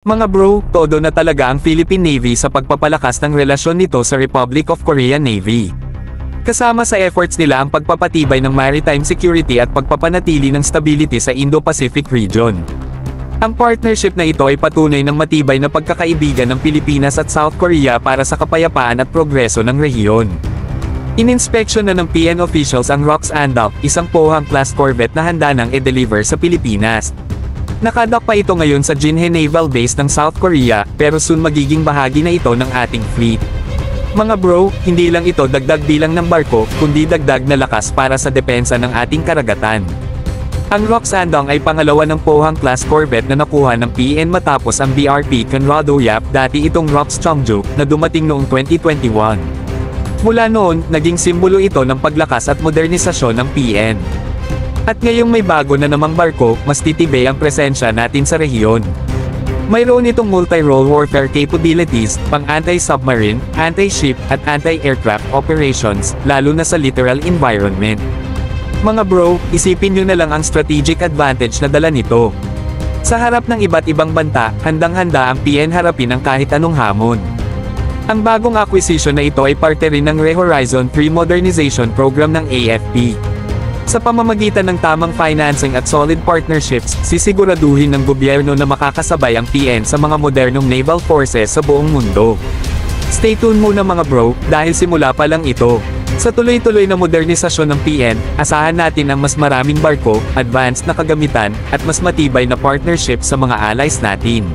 Mga bro, todo na talaga ang Philippine Navy sa pagpapalakas ng relasyon nito sa Republic of Korea Navy. Kasama sa efforts nila ang pagpapatibay ng maritime security at pagpapanatili ng stability sa Indo-Pacific region. Ang partnership na ito ay patunay ng matibay na pagkakaibigan ng Pilipinas at South Korea para sa kapayapaan at progreso ng rehiyon. Ininspeksyon na ng PN officials ang Rox Andock, isang Pohang-class corvette na handa nang i-deliver sa Pilipinas. Nakadock pa ito ngayon sa Jinhae Naval Base ng South Korea, pero soon magiging bahagi na ito ng ating fleet. Mga bro, hindi lang ito dagdag bilang ng barko, kundi dagdag na lakas para sa depensa ng ating karagatan. Ang Rox Andock ay pangalawa ng Pohang-class corvette na nakuha ng PN matapos ang BRP Conrado Yap, dati itong Rox Chongju, na dumating noong 2021. Mula noon, naging simbolo ito ng paglakas at modernisasyon ng PN. At ngayong may bago na namang barko, mas titibay ang presensya natin sa rehiyon. Mayroon itong multi-role warfare capabilities, pang anti-submarine, anti-ship, at anti-aircraft operations, lalo na sa littoral environment. Mga bro, isipin nyo na lang ang strategic advantage na dala nito. Sa harap ng iba't ibang banta, handang-handa ang PN harapin ang kahit anong hamon. Ang bagong acquisition na ito ay parte rin ng Re-Horizon 3 Modernization Program ng AFP. Sa pamamagitan ng tamang financing at solid partnerships, sisiguraduhin ng gobyerno na makakasabay ang PN sa mga modernong naval forces sa buong mundo. Stay tuned muna mga bro, dahil simula pa lang ito. Sa tuloy-tuloy na modernisasyon ng PN, asahan natin ang mas maraming barko, advanced na kagamitan, at mas matibay na partnership sa mga allies natin.